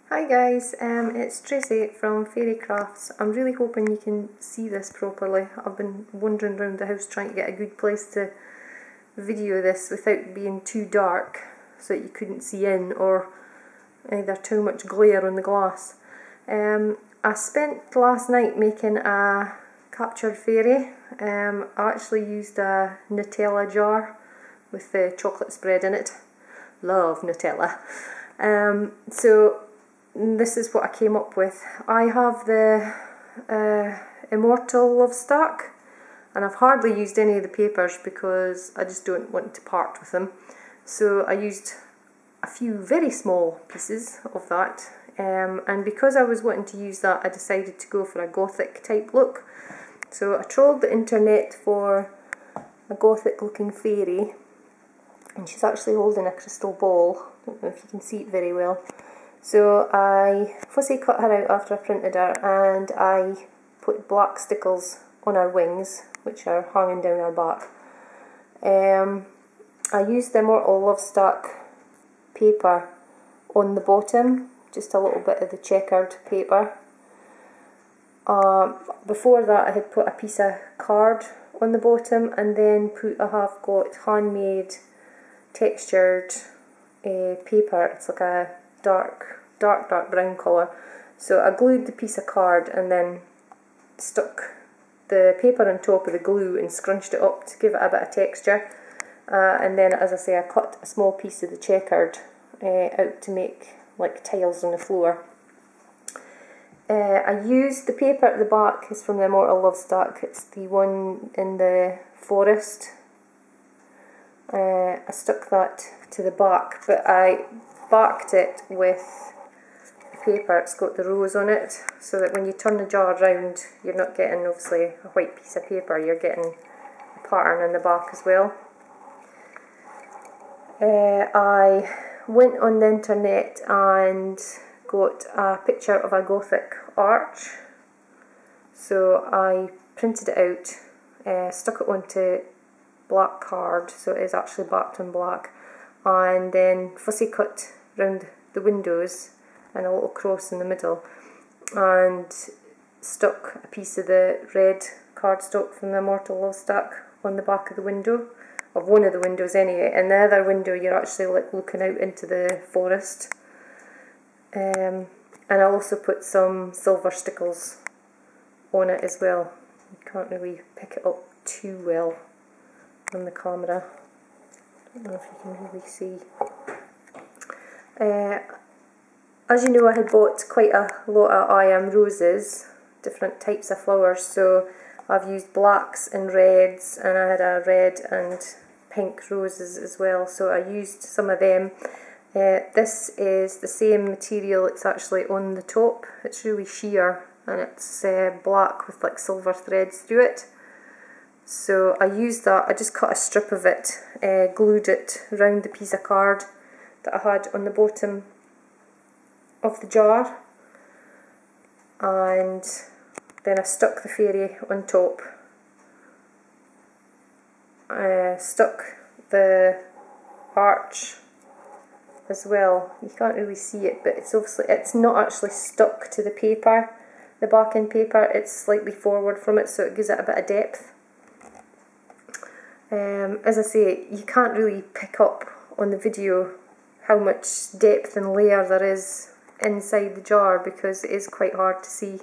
Hi guys, it's Tracy from Fairy Crafts. I'm really hoping you can see this properly. I've been wandering around the house trying to get a good place to video this without being too dark so that you couldn't see in or either too much glare on the glass. I spent last night making a captured fairy. I actually used a Nutella jar with the chocolate spread in it. Love Nutella. So this is what I came up with. I have the Immortal Love Stack, and I've hardly used any of the papers because I just don't want to part with them. So I used a few very small pieces of that, and because I was wanting to use that, I decided to go for a Gothic type look. So I trawled the internet for a Gothic looking fairy, and she's actually holding a crystal ball. I don't know if you can see it very well. So I fussy cut her out after I printed her, and I put black stickles on her wings, which are hanging down her back. I used the Immortal Love Stack paper on the bottom, just a little bit of the checkered paper. Before that I had put a piece of card on the bottom, and then I have got handmade textured paper. It's like a dark brown colour. So I glued the piece of card and then stuck the paper on top of the glue and scrunched it up to give it a bit of texture. And then, as I say, I cut a small piece of the checkered out to make like tiles on the floor. I used the paper at the back, is from the Immortal Love Stack. It's the one in the forest. I stuck that to the back, but I backed it with the paper. It's got the rose on it, so that when you turn the jar around, you're not getting obviously a white piece of paper, you're getting a pattern in the back as well. I went on the internet and got a picture of a Gothic arch, so I printed it out, stuck it onto black card, so it is actually backed in black, and then fussy cut round the windows and a little cross in the middle, and stuck a piece of the red cardstock from the Immortal Love Stack on the back of the window, of one of the windows anyway, and the other window you're actually like looking out into the forest. And I also put some silver stickles on it as well. You can't really pick it up too well on the camera. I don't know if you can really see. As you know, I had bought quite a lot of I Am Roses, different types of flowers, so I've used blacks and reds, and I had a red and pink roses as well, so I used some of them. This is the same material, it's actually on the top. It's really sheer, and it's black with like silver threads through it. So I used that, I just cut a strip of it, glued it around the piece of card that I had on the bottom of the jar, and then I stuck the fairy on top. Stuck the arch as well. You can't really see it, but it's not actually stuck to the paper, the backing paper, it's slightly forward from it, so it gives it a bit of depth. As I say, you can't really pick up on the video how much depth and layer there is inside the jar, because it is quite hard to see,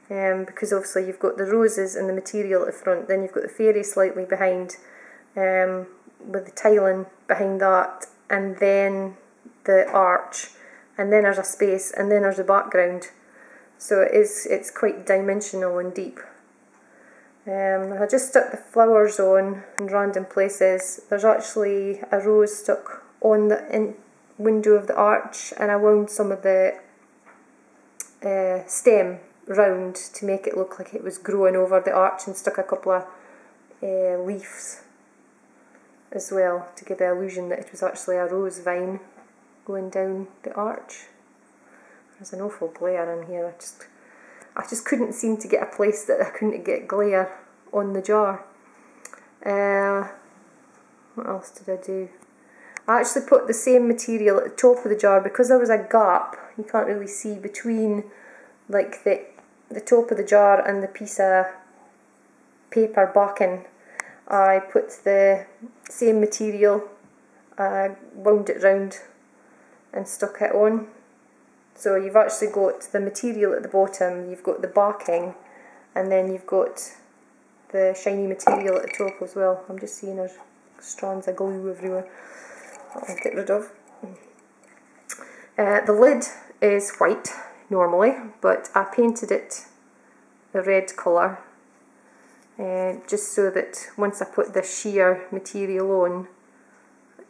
because obviously you've got the roses and the material at the front, then you've got the fairy slightly behind, with the tiling behind that, and then the arch, and then there's a space, and then there's a background, so it's quite dimensional and deep. I just stuck the flowers on in random places. There's actually a rose stuck on the window of the arch, and I wound some of the stem round to make it look like it was growing over the arch, and stuck a couple of leaves as well to give the illusion that it was actually a rose vine going down the arch. There's an awful glare in here. I just couldn't seem to get a place that I couldn't get glare on the jar. What else did I do? I actually put the same material at the top of the jar because there was a gap. You can't really see between like the top of the jar and the piece of paper backing. I put the same material, wound it round and stuck it on. So you've actually got the material at the bottom, you've got the backing, and then you've got the shiny material at the top as well. I'm just seeing there's strands of glue everywhere. I'll get rid of. The lid is white normally, but I painted it a red colour just so that once I put the sheer material on,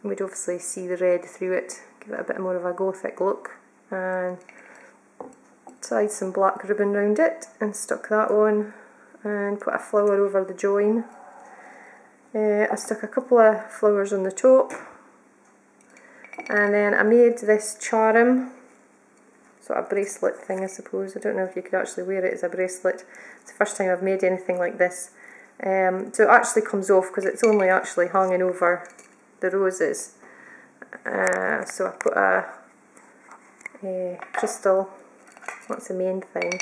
we'd obviously see the red through it, give it a bit more of a Gothic look. And tied some black ribbon round it and stuck that on and put a flower over the join. I stuck a couple of flowers on the top, and then I made this charm, sort of bracelet thing I suppose. I don't know if you could actually wear it as a bracelet. It's the first time I've made anything like this. So it actually comes off because it's only actually hanging over the roses. So I put a crystal, that's the main thing,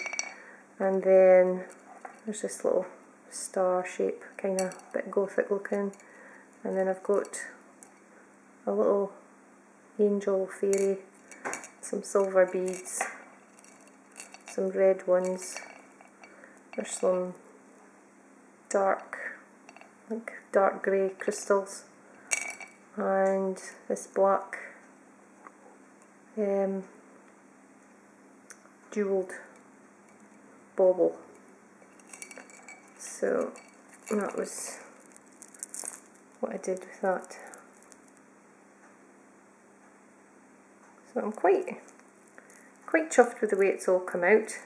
and then there's this little star shape, kind of bit Gothic looking, and then I've got a little angel fairy, some silver beads, some red ones, there's some dark grey crystals, and this black jewelled bauble. So that was what I did with that. So I'm quite chuffed with the way it's all come out.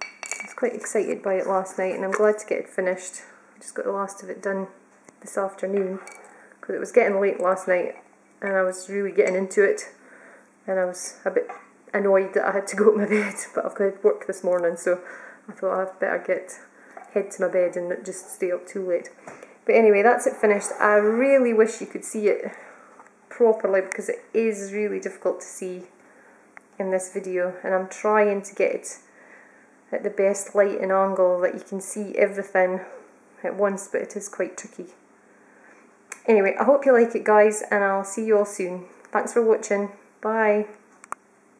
I was quite excited by it last night, and I'm glad to get it finished. I just got the last of it done this afternoon because it was getting late last night and I was really getting into it, and I was a bit annoyed that I had to go to my bed, but I've got work this morning, so I thought I'd better head to my bed and not just stay up too late. But anyway, that's it finished. I really wish you could see it properly because it is really difficult to see in this video, and I'm trying to get it at the best light and angle that you can see everything at once, but it is quite tricky. Anyway, I hope you like it guys, and I'll see you all soon. Thanks for watching. Bye.